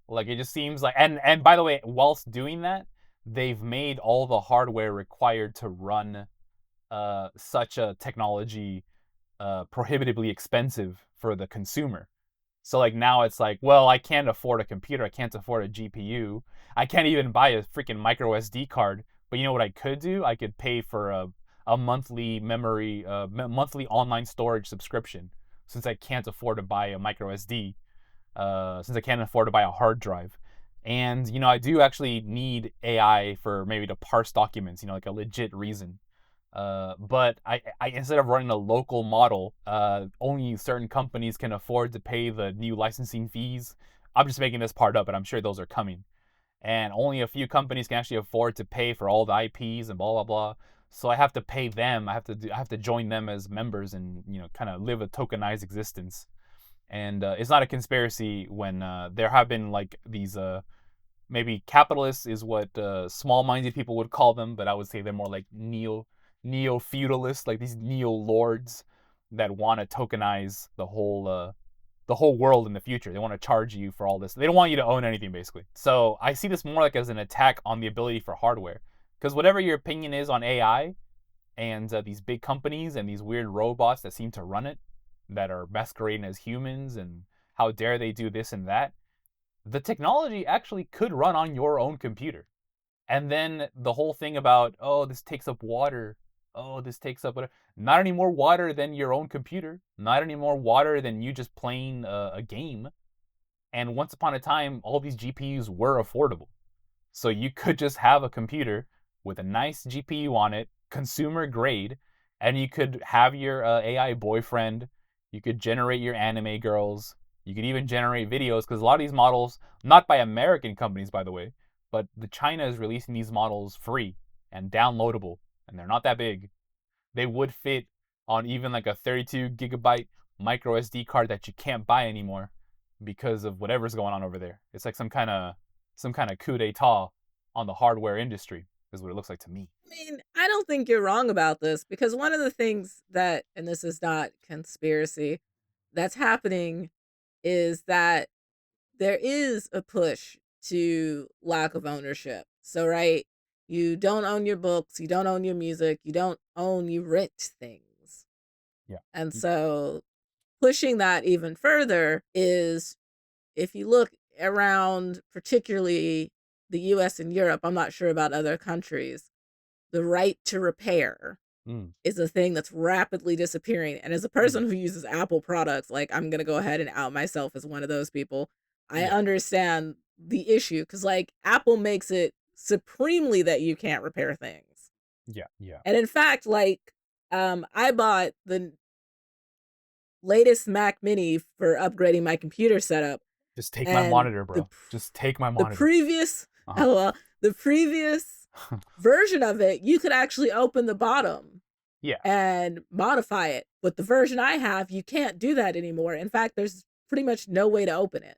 Like it just seems like, and by the way, whilst doing that, they've made all the hardware required to run such a technology prohibitively expensive for the consumer. So like now it's like, well, I can't afford a computer, I can't afford a GPU, I can't even buy a freaking micro SD card. But you know what I could do? I could pay for a monthly memory, monthly online storage subscription, since I can't afford to buy a micro SD, since I can't afford to buy a hard drive. And I do actually need AI for maybe to parse documents, like a legit reason. But I instead of running a local model, only certain companies can afford to pay the new licensing fees. I'm just making this part up, but I'm sure those are coming. And only a few companies can actually afford to pay for all the IPs and blah blah blah. So I have to pay them. I have to join them as members and kind of live a tokenized existence. And it's not a conspiracy when there have been like these maybe capitalists is what small-minded people would call them, but I would say they're more like neo-feudalists, like these neo-lords that want to tokenize the whole world in the future. They want to charge you for all this. They don't want you to own anything, basically. So I see this more like as an attack on the ability for hardware. Because whatever your opinion is on AI and these big companies and these weird robots that seem to run it, that are masquerading as humans, and how dare they do this and that, the technology actually could run on your own computer. And then the whole thing about, oh, this takes up water, oh, this takes up whatever. Not any more water than your own computer. Not any more water than you just playing a game. And once upon a time, all these GPUs were affordable. So you could just have a computer with a nice GPU on it, consumer grade, and you could have your AI boyfriend. You could generate your anime girls. You could even generate videos, because a lot of these models, not by American companies, by the way, but China is releasing these models free and downloadable, and they're not that big. They would fit on even like a 32 gigabyte micro SD card that you can't buy anymore because of whatever's going on over there. It's like some kind of coup d'etat on the hardware industry, is what it looks like to me. I mean, I don't think you're wrong about this, because one of the things that, and this is not conspiracy, that's happening is that there is a push to lack of ownership. So, right, you don't own your books, you don't own your music, you rent things. Yeah. And so pushing that even further is, if you look around, particularly the US and Europe, I'm not sure about other countries, the right to repair is a thing that's rapidly disappearing. And as a person who uses Apple products, like, I'm going to go ahead and out myself as one of those people. I understand the issue, because like Apple makes it supremely that you can't repair things. Yeah, yeah. And in fact, like, I bought the latest Mac Mini for upgrading my computer setup. Just take my monitor, bro. Just take my monitor. The previous version of it, you could actually open the bottom Yeah. and modify it. with the version I have, you can't do that anymore. In fact, there's pretty much no way to open it.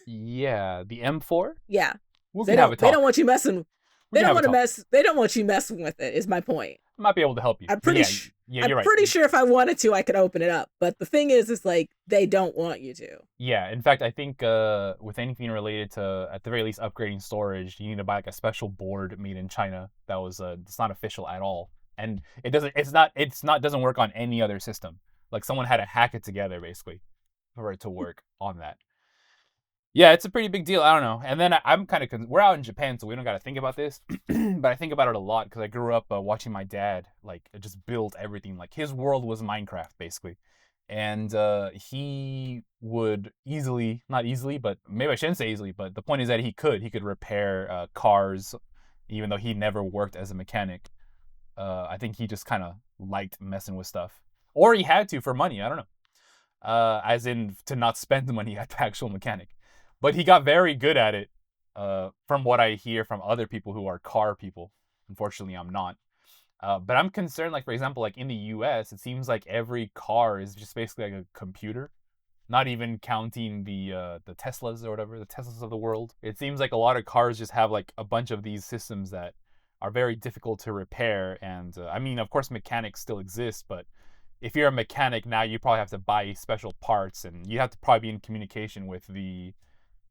Yeah, the M4. Yeah, We they can have a don't. talk. They don't want you messing. We They can don't have a want to talk. mess. They don't want you messing with it. Is my point. I might be able to help you. I'm But pretty. yeah, sh- yeah, I'm you're right. pretty sure if I wanted to, I could open it up. But the thing is like they don't want you to. Yeah, in fact, I think with anything related to, at the very least, upgrading storage, you need to buy like a special board made in China that was it's not official at all, and doesn't work on any other system. Like someone had to hack it together basically for it to work on that. Yeah, it's a pretty big deal. I don't know. And then I'm kind of we're out in Japan, so we don't got to think about this, but I think about it a lot because I grew up watching my dad like just build everything. Like his world was Minecraft basically. And he would easily, not easily, but maybe I shouldn't say easily, but the point is that he could repair cars, even though he never worked as a mechanic. I think he just kind of liked messing with stuff, or he had to for money. I don't know, as in to not spend the money at the actual mechanic. But he got very good at it, from what I hear from other people who are car people. Unfortunately, I'm not. But I'm concerned, like, for example, like in the US, it seems like every car is just basically like a computer, not even counting the Teslas or whatever, the Teslas of the world. It seems like a lot of cars just have like a bunch of these systems that are very difficult to repair. And I mean, of course, mechanics still exist, but if you're a mechanic now, you probably have to buy special parts, and you have to probably be in communication with the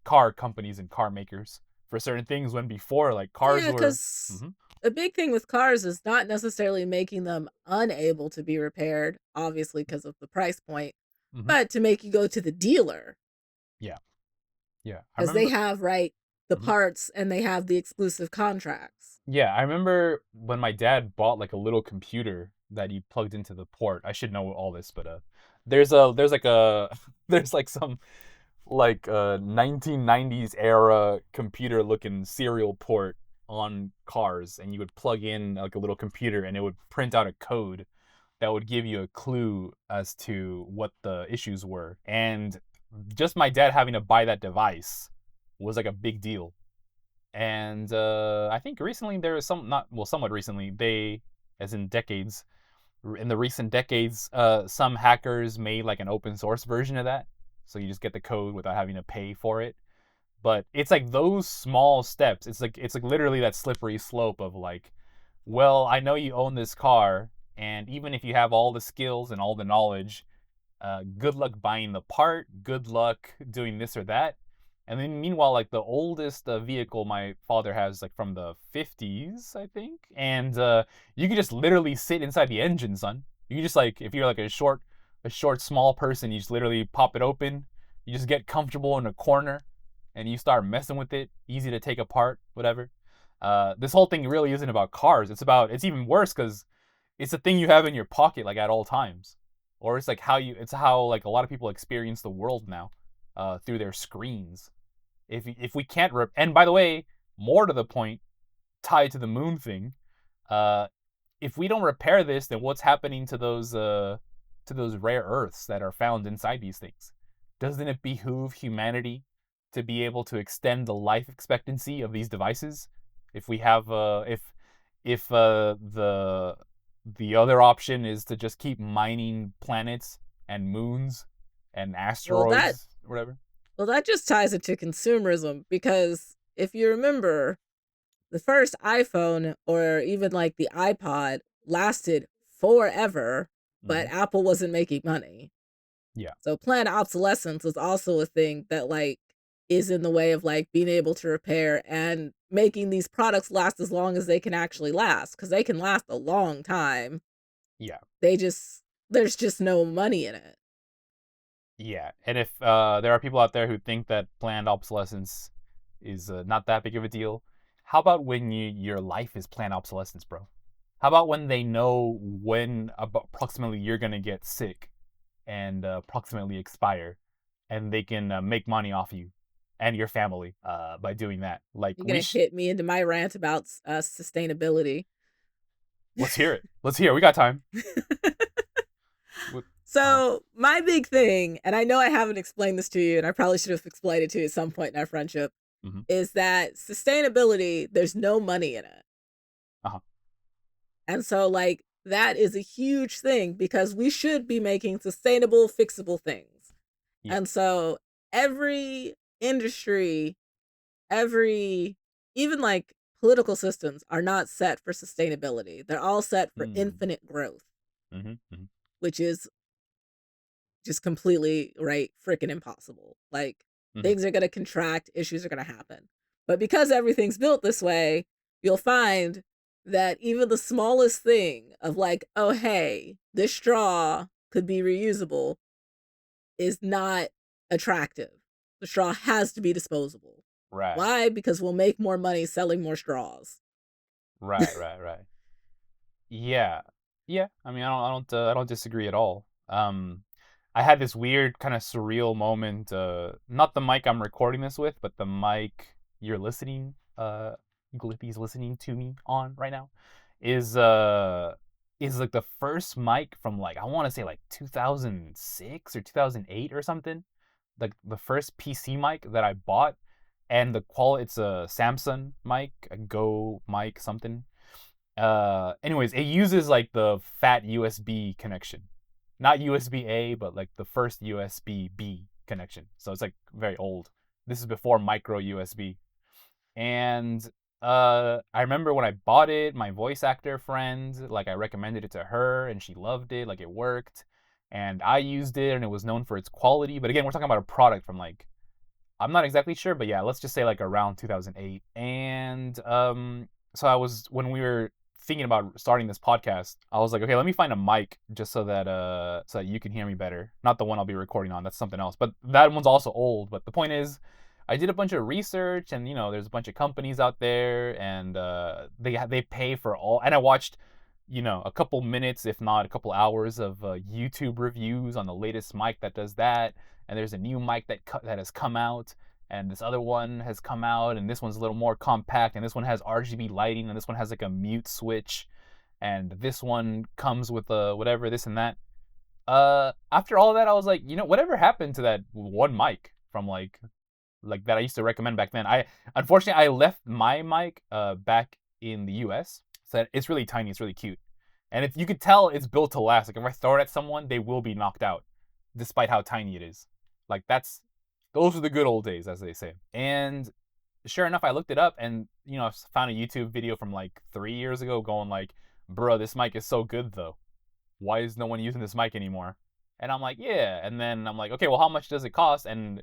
car companies and car makers for certain things, when before, like, cars Yeah, were... because the big thing with cars is not necessarily making them unable to be repaired, obviously because of the price point, Mhm. but to make you go to the dealer Yeah. I because they remember... have the Mhm. parts and they have the exclusive contracts. Yeah, I remember when my dad bought like a little computer that he plugged into the port. I should know all this, but there's like a there's like some like 1990s era computer looking serial port on cars, and you would plug in like a little computer and it would print out a code that would give you a clue as to what the issues were. And just my dad having to buy that device was like a big deal. And I think recently there was somewhat recently, they, as in decades, in the recent decades, some hackers made like an open source version of that. So you just get the code without having to pay for it. But it's like those small steps. It's like literally that slippery slope of like, well, I know you own this car, and even if you have all the skills and all the knowledge, good luck buying the part, good luck doing this or that. And then meanwhile, like the oldest vehicle my father has, like from the 50s, I think, and you can just literally sit inside the engine, son. You can just, like, if you're like a short, small person, you just literally pop it open. You just get comfortable in a corner, and you start messing with it. Easy to take apart, whatever. This whole thing really isn't about cars. It's even worse because it's a thing you have in your pocket, like, at all times. Or it's like how like a lot of people experience the world now, through their screens. If we can't and by the way, more to the point, tied to the moon thing, if we don't repair this, then what's happening to those rare earths that are found inside these things? Doesn't it behoove humanity to be able to extend the life expectancy of these devices? If we have if the other option is to just keep mining planets and moons and asteroids, whatever. Well, that just ties into consumerism because if you remember, the first iPhone or even like the iPod lasted forever, but Apple wasn't making money. Yeah. So planned obsolescence is also a thing that like is in the way of like being able to repair and making these products last as long as they can actually last, because they can last a long time. Yeah. There's just no money in it. Yeah, and if there are people out there who think that planned obsolescence is not that big of a deal, how about when your life is planned obsolescence, bro? How about when they know when approximately you're gonna get sick and approximately expire, and they can make money off you and your family by doing that? Like, You're gonna hit me into my rant about sustainability. Let's hear it. Let's hear it. We got time. So my big thing, and I know I haven't explained this to you, and I probably should have explained it to you at some point in our friendship, is that sustainability, there's no money in it. Uh-huh. And so like that is a huge thing because we should be making sustainable, fixable things. Yeah. And so every industry, even like political systems are not set for sustainability. They're all set for infinite growth, which is just completely, right, freaking impossible. Like, things are going to contract, issues are going to happen. But because everything's built this way, you'll find that even the smallest thing of like, oh, hey, this straw could be reusable is not attractive. The straw has to be disposable. Right. Why? Because we'll make more money selling more straws. Right. Yeah. I mean, I don't disagree at all. I had this weird kind of surreal moment. Not the mic I'm recording this with, but the mic you're listening, Glithy's listening to me on right now, is like the first mic from like I want to say like 2006 or 2008 or something. Like the first PC mic that I bought, and the quality, it's a Samsung mic, a Go mic something. Anyways, it uses like the fat USB connection, not USB-A, but like the first USB-B connection. So it's like very old. This is before micro USB. And I remember when I bought it, my voice actor friend, like I recommended it to her and she loved it, like it worked. And I used it and it was known for its quality. But again, we're talking about a product from like, I'm not exactly sure, but yeah, let's just say like around 2008. And so when we were thinking about starting this podcast, I was like, okay, let me find a mic just so that you can hear me better. Not the one I'll be recording on, that's something else. But that one's also old. But the point is, I did a bunch of research, and there's a bunch of companies out there, and they pay for all. And I watched, a couple minutes, if not a couple hours, of YouTube reviews on the latest mic that does that. And there's a new mic that has come out, and this other one has come out, and this one's a little more compact, and this one has RGB lighting, and this one has like a mute switch, and this one comes with whatever, this and that. After all of that, I was like, whatever happened to that one mic from like that I used to recommend back then? Unfortunately I left my mic back in the US. So it's really tiny, it's really cute. And you could tell it's built to last. Like if I throw it at someone, they will be knocked out, despite how tiny it is. Like those are the good old days, as they say. And sure enough, I looked it up and, I found a YouTube video from like 3 years ago going like, bro, this mic is so good though. Why is no one using this mic anymore? And I'm like, yeah. And then I'm like, okay, well, how much does it cost? And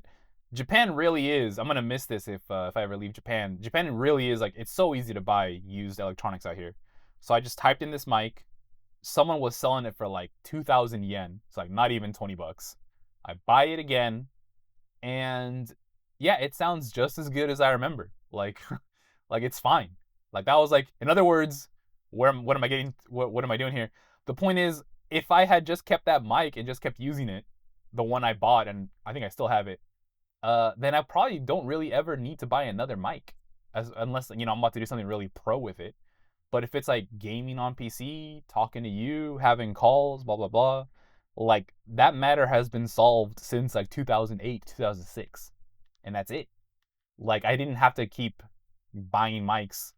Japan really is, I'm going to miss this if I ever leave Japan. Japan really is like, it's so easy to buy used electronics out here. So I just typed in this mic. Someone was selling it for like 2,000 yen. It's like not even 20 bucks. I buy it again. And yeah, it sounds just as good as I remember. Like, like it's fine. Like that was like, in other words, what am I doing here? The point is, if I had just kept that mic and just kept using it, the one I bought, and I think I still have it, then I probably don't really ever need to buy another mic, unless I'm about to do something really pro with it. But if it's like gaming on PC, talking to you, having calls, blah blah blah, like that matter has been solved since like 2008, 2006, and that's it. Like I didn't have to keep buying mics.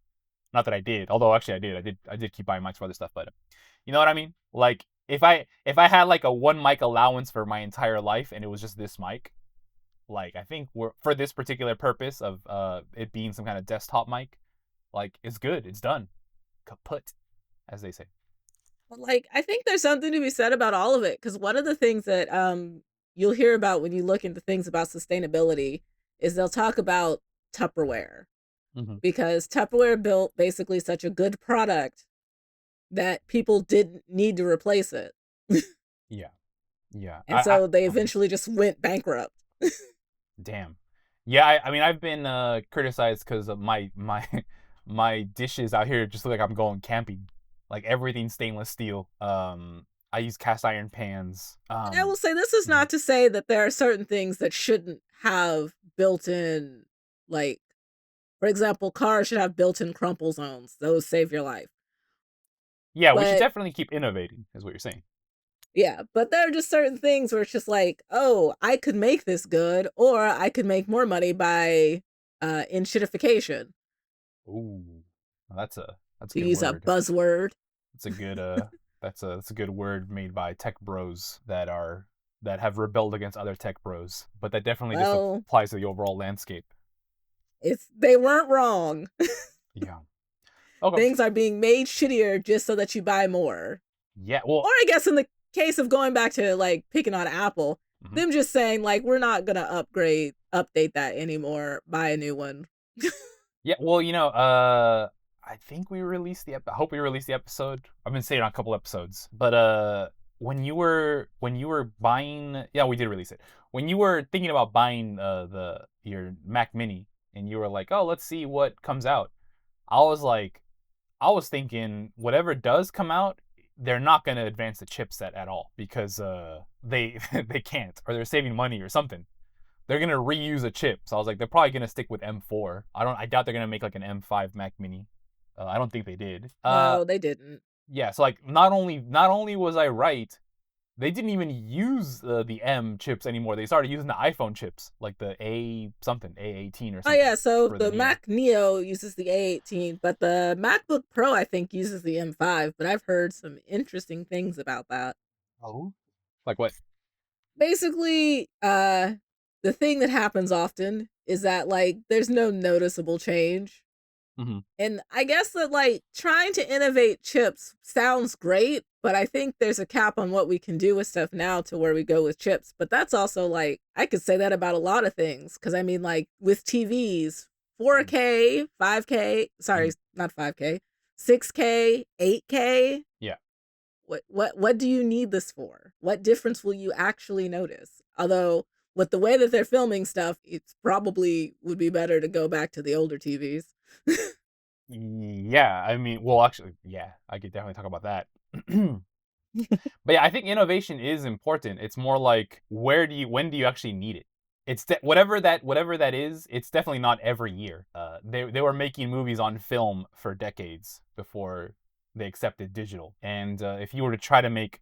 Not that I did, although actually I did keep buying mics for other stuff, but you know what I mean? Like if I had like a one mic allowance for my entire life and it was just this mic, like I think for this particular purpose of it being some kind of desktop mic, like it's good, it's done, kaput, as they say. But like, I think there's something to be said about all of it, because one of the things that you'll hear about when you look into things about sustainability is they'll talk about Tupperware, because Tupperware built basically such a good product that people didn't need to replace it. Yeah. And so they eventually just went bankrupt. Damn. Yeah, I mean, I've been criticized because of my dishes out here just look like I'm going camping. Like everything's stainless steel. I use cast iron pans. And I will say, this is not to say that there are certain things that shouldn't have built-in, like, for example, cars should have built-in crumple zones. Those save your life. Yeah, we should definitely keep innovating, is what you're saying. Yeah, but there are just certain things where it's just like, oh, I could make this good, or I could make more money by enshittification. Ooh, that's a To good use word. a buzzword. It's a good That's a good word made by tech bros that have rebelled against other tech bros. But that definitely just Well, applies to the overall landscape. they weren't wrong. Yeah. Okay. Things are being made shittier just so that you buy more. Yeah. Well. Or I guess in the case of going back to like picking on Apple, Mhm. them just saying like we're not gonna update that anymore, buy a new one. Yeah. Well, I think we released I hope we released the episode. I've been saying it on a couple episodes, but when you were buying, yeah, we did release it. When you were thinking about buying your Mac Mini, and you were like, oh, let's see what comes out. I was thinking whatever does come out, they're not gonna advance the chipset at all because they they can't, or they're saving money or something. They're gonna reuse a chip. So I was like, they're probably gonna stick with M4. I doubt they're gonna make like an M5 Mac Mini. I don't think they did. No, they didn't. Yeah. So like, not only was I right, they didn't even use the M chips anymore. They started using the iPhone chips, like the A18 or Oh something. yeah, so for the Neo. Mac Neo uses the A18, but the MacBook Pro I think uses the M5, but I've heard some interesting things about that. Oh. Like what? Basically, the thing that happens often is that like there's no noticeable change. Mhm. And I guess that like trying to innovate chips sounds great, but I think there's a cap on what we can do with stuff now to where we go with chips. But that's also like I could say that about a lot of things cuz I mean like with TVs, 4K, 5K, sorry, not 5K, 6K, 8K, Yeah. what do you need this for? What difference will you actually notice? Although with the way that they're filming stuff, it's probably would be better to go back to the older TVs. Yeah, I mean, well, actually, yeah, I could definitely talk about that. But yeah, I think innovation is important. It's more like when do you actually need it? Whatever that is, it's definitely not every year. They were making movies on film for decades before they accepted digital. And if you were to try to make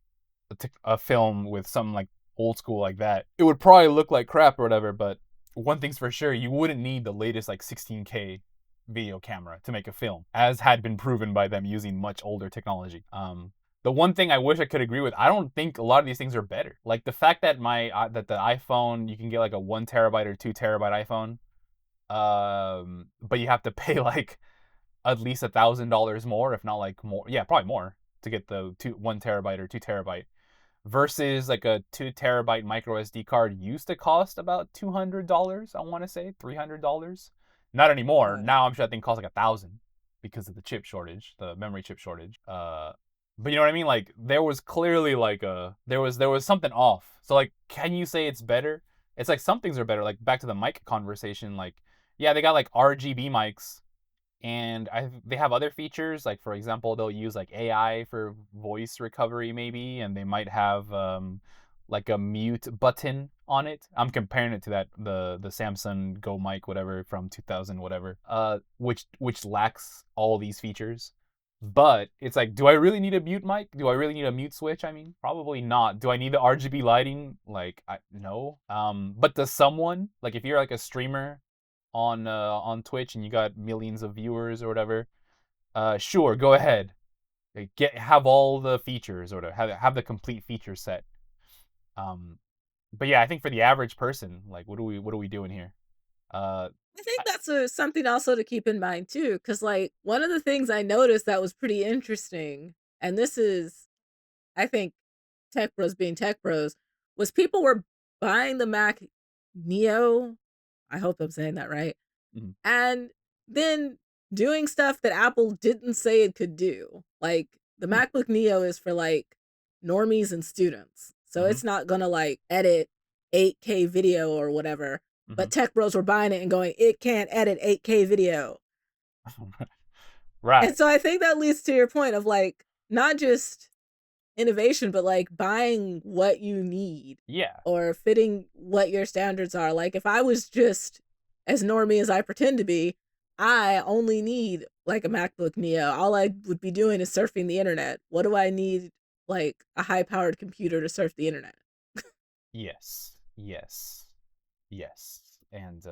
a film with something like old school like that, it would probably look like crap or whatever. But one thing's for sure, you wouldn't need the latest like 16K video camera to make a film, as had been proven by them using much older technology. The one thing I wish I could agree with, I don't think a lot of these things are better. Like the fact that that the iPhone, you can get like a 1 terabyte or 2 terabyte iPhone, but you have to pay like at least $1,000 more, if not like more. Yeah, probably more to get the 1 terabyte or 2 terabyte. Versus like a 2 terabyte micro SD card used to cost about $200. I want to say $300. Not anymore. Now I'm sure that thing costs like 1,000 because of the chip shortage, the memory chip shortage. But you know what I mean? Like there was clearly like there was something off. So like, can you say it's better? It's like some things are better. Like back to the mic conversation. Like yeah, they got like RGB mics, and they have other features. Like for example, they'll use like AI for voice recovery maybe, and they might have like a mute button on it. I'm comparing it to the Samsung Go mic whatever from 2000 whatever, which lacks all these features. But it's like, do I really need a mute mic? Do I really need a mute switch? I mean, probably not. Do I need the RGB lighting? Like, no. But does someone, like if you're like a streamer on Twitch and you got millions of viewers or whatever, sure, go ahead. Like, have all the features or have the complete feature set. But yeah, I think for the average person, like, what are we doing here? I think that's something also to keep in mind too, because like one of the things I noticed that was pretty interesting, and this is, I think, tech bros being tech bros, was people were buying the Mac Neo. I hope I'm saying that right, Mhm. and then doing stuff that Apple didn't say it could do. Like the MacBook Neo is for like normies and students, so Mhm. it's not gonna like edit 8K video or whatever. But tech bros were buying it and going, it can't edit 8K video. Right. And so I think that leads to your point of like, not just innovation, but like buying what you need. Yeah. Or fitting what your standards are. Like if I was just as normie as I pretend to be, I only need like a MacBook Neo. All I would be doing is surfing the internet. What do I need like a high powered computer to surf the internet? Yes. And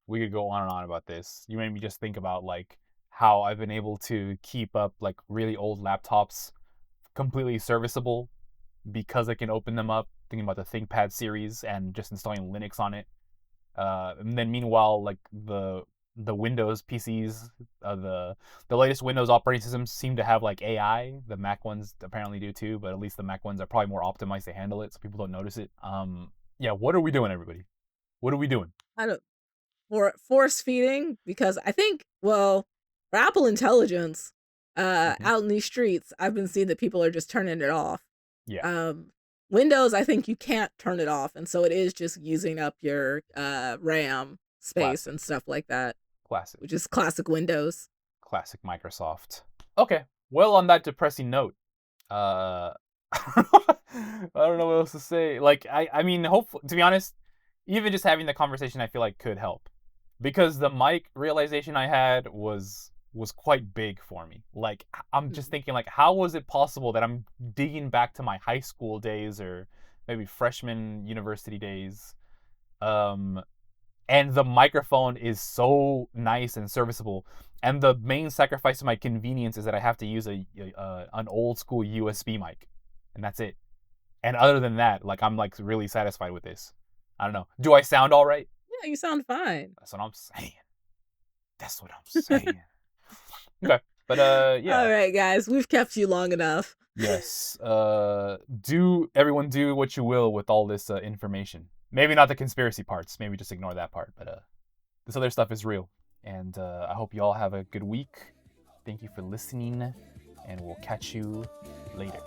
we could go on and on about this. You made me just think about like how I've been able to keep up like really old laptops completely serviceable because I can open them up. Thinking about the ThinkPad series and just installing Linux on it. And then meanwhile, like the Windows PCs, the latest Windows operating systems seem to have like AI. The Mac ones apparently do too, but at least the Mac ones are probably more optimized to handle it, so people don't notice it. Yeah, what are we doing, everybody? What are we doing? I don't force feeding, because I think, well, for Apple Intelligence, out in these streets, I've been seeing that people are just turning it off. Yeah, Windows, I think you can't turn it off, and so it is just using up your RAM space Classic. and stuff like that, classic. which is classic Windows. Classic Microsoft. Okay, well, on that depressing note, I don't know what else to say. Like, I mean, hopefully, to be honest, even just having the conversation, I feel like could help, because the mic realization I had was quite big for me. Like, I'm just thinking, like, how was it possible that I'm digging back to my high school days or maybe freshman university days, and the microphone is so nice and serviceable, and the main sacrifice of my convenience is that I have to use an old school USB mic, and that's it. And other than that, like, I'm like really satisfied with this. I don't know. Do I sound all right? Yeah, you sound fine. That's what I'm saying. That's what I'm saying. Okay, but yeah. All right, guys, we've kept you long enough. Yes. Everyone do what you will with all this information. Maybe not the conspiracy parts. Maybe just ignore that part. But this other stuff is real. And I hope you all have a good week. Thank you for listening, and we'll catch you later.